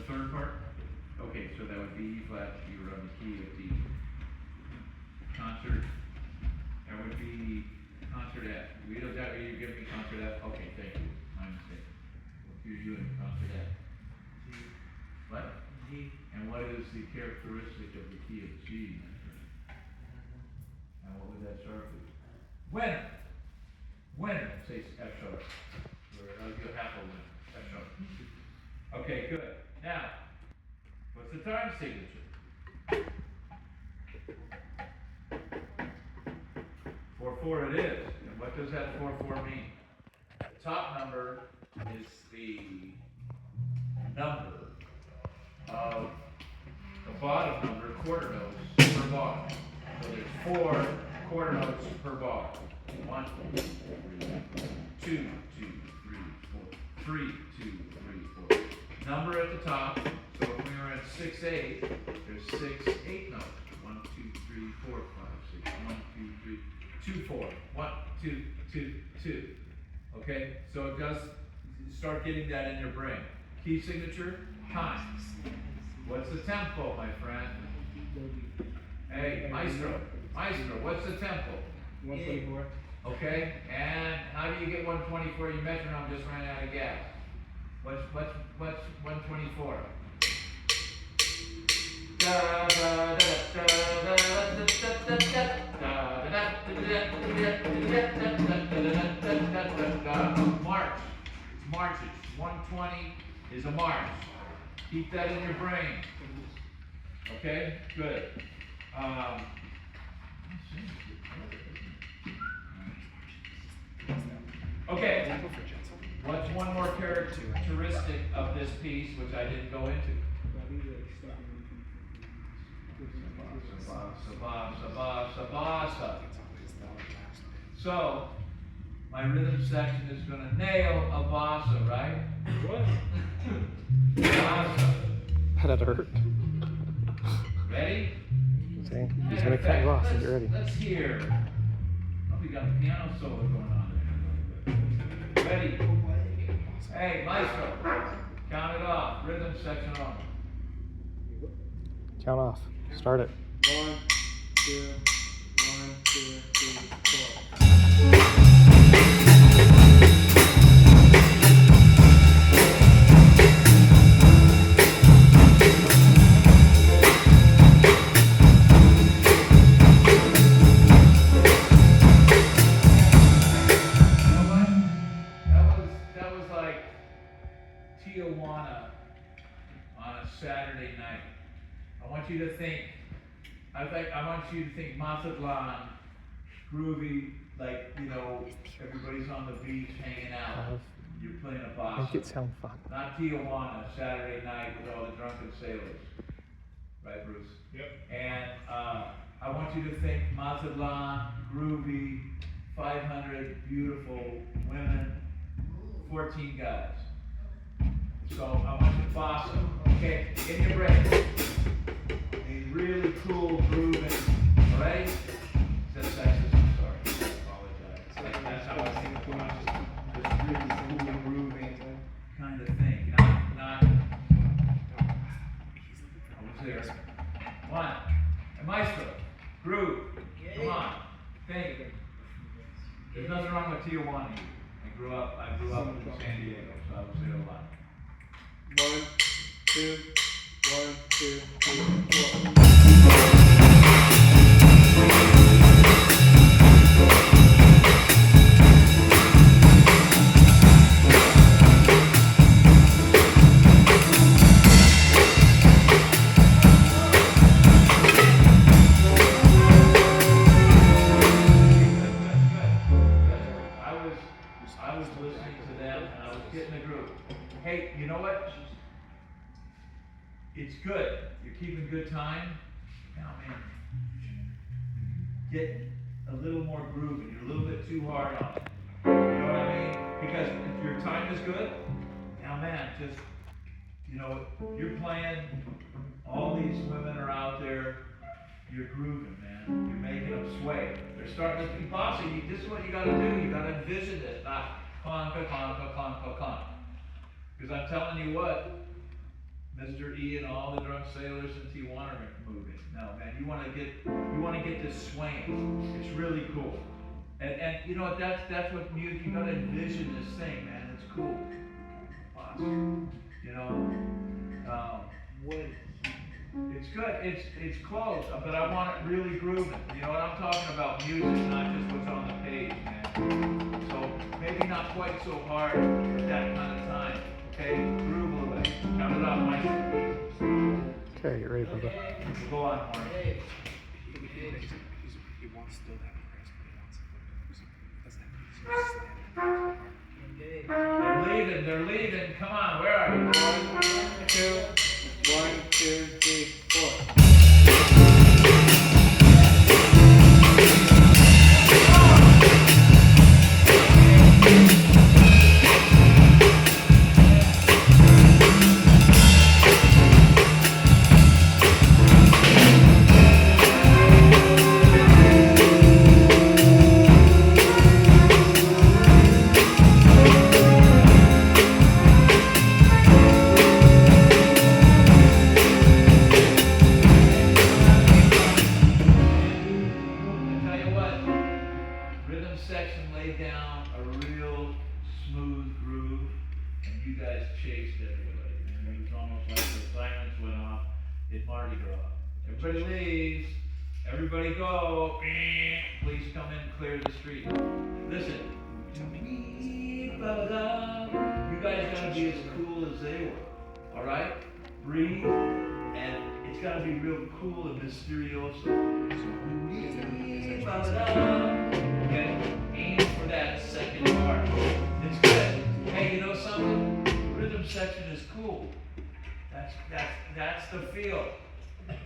third part? Okay, so that would be E flat, you were on the key of D. Concert, that would be concert F. Is that what you're giving me, concert F? Okay, thank you, my mistake. What you're doing, concert F. G. What? G. And what is the characteristic of the key of G? And what would that start with? Winner. Winner, say F sharp. Or you'll have a winner, F sharp. Okay, good. Now, what's the time signature? 4/4 it is. And what does that 4/4 mean? The top number is the number of the bottom number, quarter notes per bar. So there's 4 quarter notes per bar. 1, 2, 2, 3, 4. 3, 2, 3, 4. Number at the top. So if we were at 6/8, there's 6 8 notes. 1, 2, 3, 4, 5, 6. 1, 2, 3, 2, 4. 1, 2, 2, 2. Okay? So it does start getting that in your brain. Key signature, time. What's the tempo, my friend? Hey, Maestro, what's the tempo? 124. Okay, and how do you get 124? Your metronome just ran out of gas. What's 124? March. It's marches. 120 is a march. Keep that in your brain. Okay, good. Okay, what's one more characteristic of this piece which I didn't go into? Sabasa. So, my rhythm section is going to nail a bossa, right? What? Bossa. That'd hurt. Ready? See? He's gonna cut you off. Get ready. Let's hear. Oh, we got a piano solo going on there. Ready? Hey, Maestro, count it off. Rhythm section on. Count off. Start it. 1, 2, 1, 2, 3, That was like Tijuana on a Saturday night. I want you to think Mazatlan, groovy, like, you know, everybody's on the beach hanging out. You're playing a bossa. Make it sound fun. Not Tijuana, Saturday night with all the drunken sailors. Right, Bruce? Yep. And I want you to think Mazatlan, groovy, 500 beautiful women, 14 guys. So I want you to bossa, okay? In your brain. A really cool grooving, alright? That's sexist, I'm sorry. I apologize. That's how I think of bossa. This really cool grooving kind of thing. Not almost there. 1. And Maestro, groove. Come on. Think. There's nothing wrong with Tijuana. I grew up in San Diego, so I would say a lot. 1, 2, 1, 2, 3, I was listening to them and I was getting the groove. Hey, you know what? It's good. You're keeping good time. Now, man, get a little more grooving. You're a little bit too hard on it. You know what I mean? Because if your time is good, now, man, just, you know, you're playing. All these women are out there. You're grooving, man. You're making them sway. They're starting to be bossy. This is what you got to do. You got to envision this, not conka. Because I'm telling you what, Mr. E and all the drunk sailors in Tijuana are moving. No, man, you wanna get this swaying. It's really cool. And you know, that's what music, you gotta envision this thing, man, it's cool. Awesome. You know, it's good, it's close, but I want it really grooving. You know what I'm talking about, music, not just what's on the page, man. So, maybe not quite so hard at that kind of time, okay? Groove a little bit. Count it off, Mike. Okay, you ready, Bubba? Go on, Mark. He wants still that press, but he wants to focus. They're leaving, come on, where are you? 1, 2, 3, 4. Section laid down a real smooth groove, and you guys chased everybody. And it was almost like the sirens went off at Mardi Gras. Everybody leaves. Everybody go. Please come in and clear the street. Listen. You guys gotta be as cool as they were. Alright? Breathe. And it's gotta be real cool and mysterioso. Okay? Aim for that second part. It's good. Hey, you know something? Rhythm section is cool. That's the feel.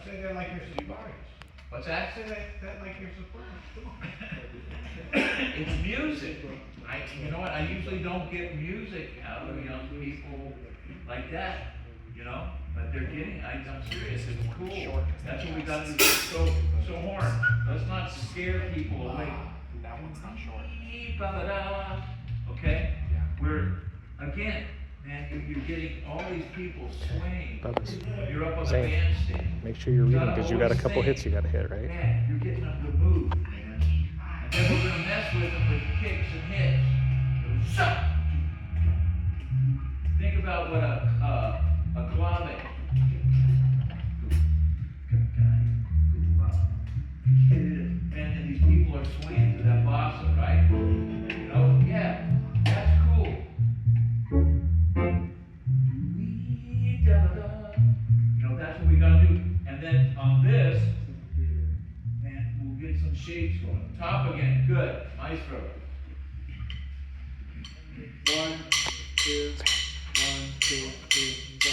Say that like you're Sopranos. What's that? Say that like you're Sopranos. Come on. It's music. You know what? I usually don't get music out of young people like that. You know? But they're getting, I'm serious, it's cool. That's what we gotta do. So horn. Let's not scare people away. That one's not short. Okay? We're, again, man, you're getting all these people swaying. Bubba's. You're up on the Zane, bandstand. make sure you're reading because you got a couple hits you got to hit, right? Man, you're getting them to move, man. And then we're gonna mess with them with kicks and hits. Think about what a clave. And these people are swaying to that bossa, right? You know, yeah, that's cool. You know, that's what we gotta do. And then on this, and we'll get some shapes going. Top again, good. Maestro. 1, 2, 1, 2, 3, go.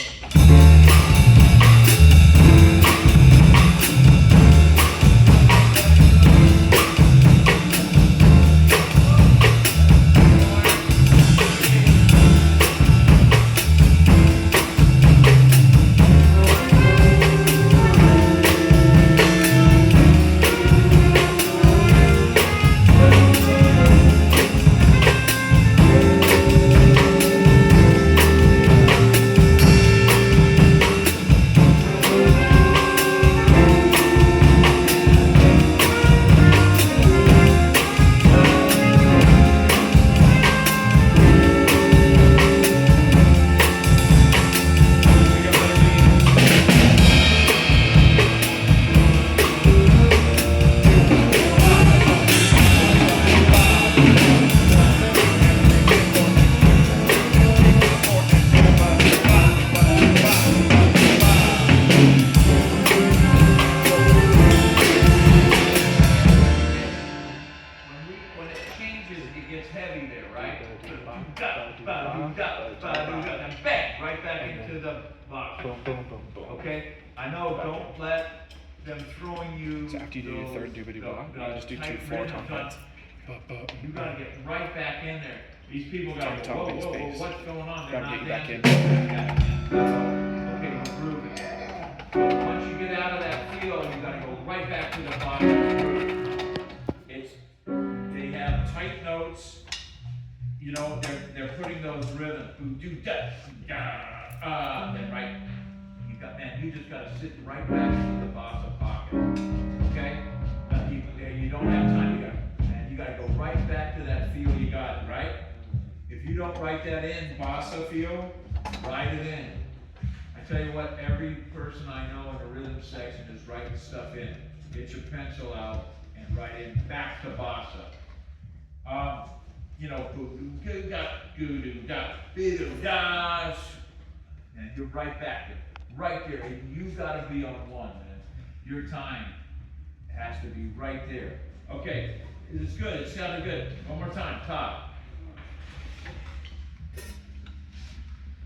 Okay? I know, don't let them throwing you. So after you do your third doobity bop, you just do 2 4-tone hits. You gotta get right back in there. These people gotta go, whoa, whoa, whoa, what's going on? They're Gotta not get you back dancing. Okay, we're grooving. So once you get out of that feel, you gotta go right back to the bottom. They have tight notes. You know, they're putting those rhythms. Then right. you just gotta sit right back into the Bassa pocket, okay? You don't have time, you gotta go right back to that feel you got, right? If you don't write that in, Bassa feel, write it in. I tell you what, every person I know in the rhythm section is writing stuff in. Get your pencil out and write in back to Bassa. You know, goo-doo-ga, bidoo-dash, and you're right back there, right there. And you gotta be on one, man. Your time has to be right there. Okay, it's good, it sounded good. One more time, top.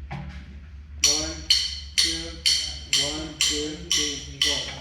1, 2, 1, 2, 3, 4.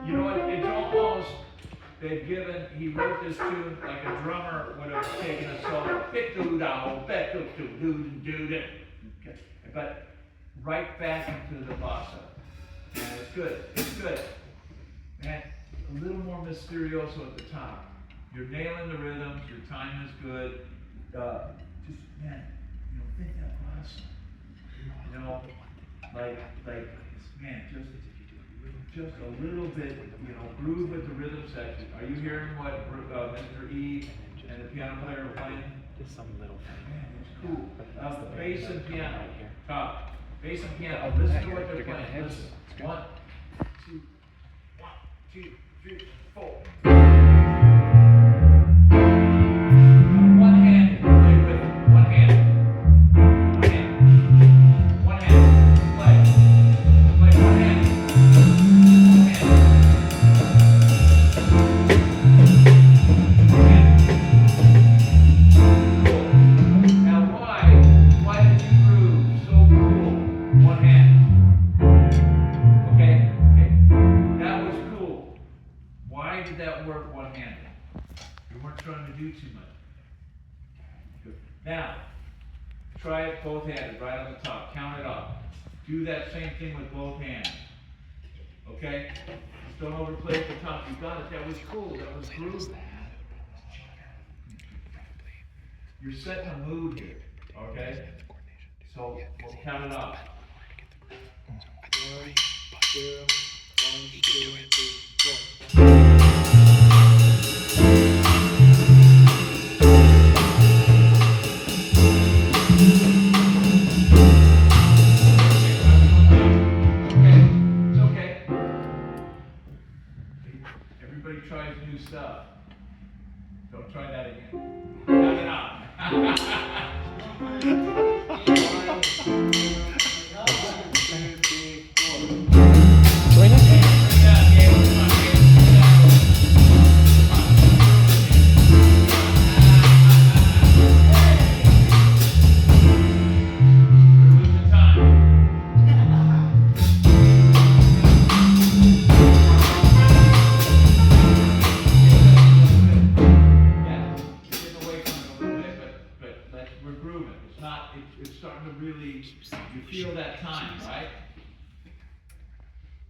You know what, it's almost, they've given, he wrote this tune like a drummer would have taken a solo, but right back into the Bassa. And it's good, And a little more mysterioso at the top. You're nailing the rhythms, your time is good. Just, man, think that Bassa. Man, just a little bit, groove with the rhythm section. Are you hearing what Mr. E and the piano player are playing? Just some little thing. Man, it's cool. Bass and piano. Top. Bass and piano. Listen to what they're playing. Listen. 1, 2, 1, 2, 3, 4. One hand. Play with it. One hand. Now, try it both-handed, right on the top. Count it off. Do that same thing with both hands. Okay? Just don't overplay at the top. You got it. That was cool. That was groovy. You're setting a mood here. Okay? So we'll count it off. 1, 2, 1, 2, 3, 4. Everybody tries new stuff. Don't try that again. Count it off. 1, 2, 3, 4. Join us. It's starting to really,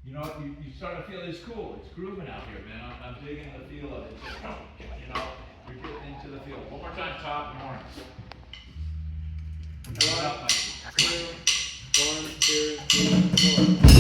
You know, you start to feel it's cool, it's grooving out here, man, I'm digging the feel of it, you know, you're getting into the feel. One more time, top and horns. Turn it up, Mikey. 2, 1, 2, 3, 4.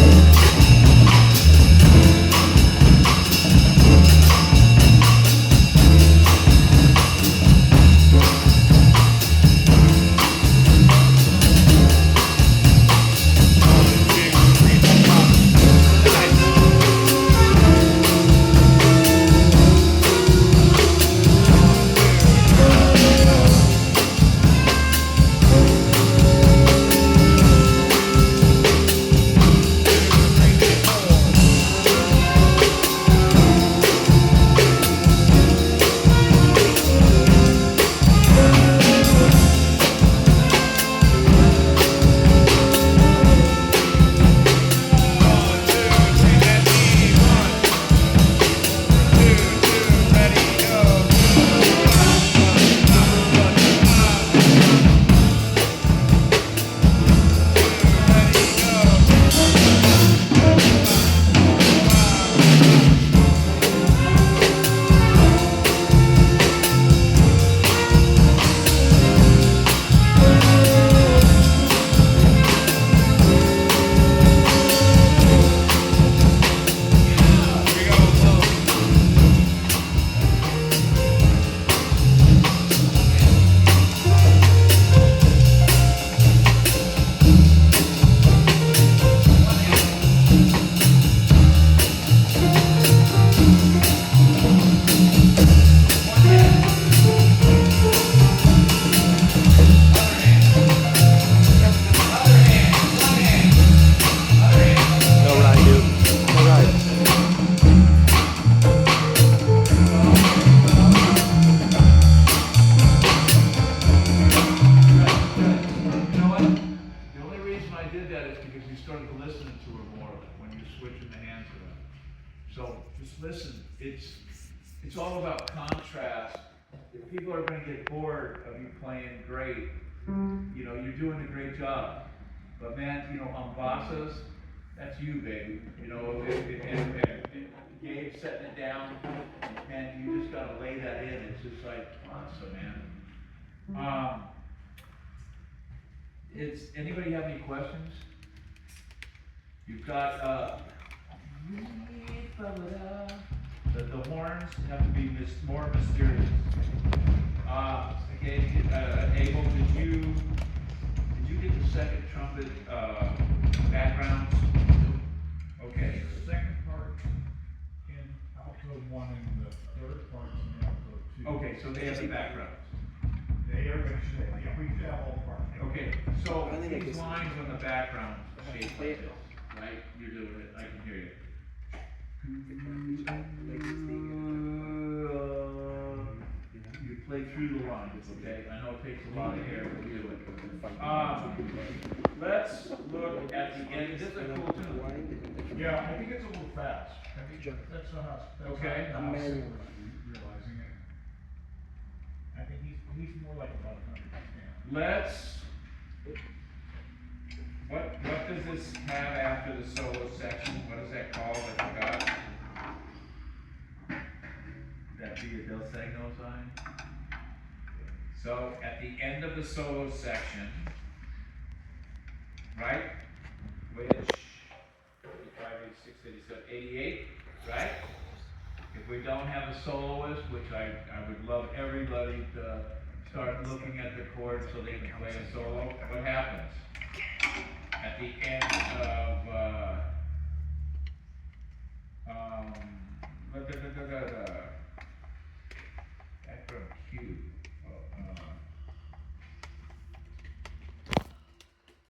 listen, it's all about contrast. If people are gonna get bored of you playing great, you know, you're doing a great job. But man, you know, on Bossas, that's you, baby. You know, and Gabe setting it down, and you just gotta lay that in. It's just like, awesome, man. Anybody have any questions? You've got, the horns have to be more mysterious. Again, Abel, did you get the second trumpet, backgrounds? Okay. The second part in alto 1 and the third part in alto 2. Okay, so they have the backgrounds. They are going to, yeah, we have all parts. Okay, so these lines on the background shape like this, right? You're doing it, I can hear you. You play through the lines, okay? I know it takes a lot of hair to do it. Let's look at the end. This is a cool tune. Yeah, I think it's a little fast. I think that's how Okay. I'm realizing it. I think he's more like about 100. What does this have after the solo section? What is that called? I forgot. That Via del Segno sign? So at the end of the solo section, right? Which 85, 86, 87, 88, right? If we don't have a soloist, which I would love everybody to start looking at the chords so they can play a solo, what happens? At the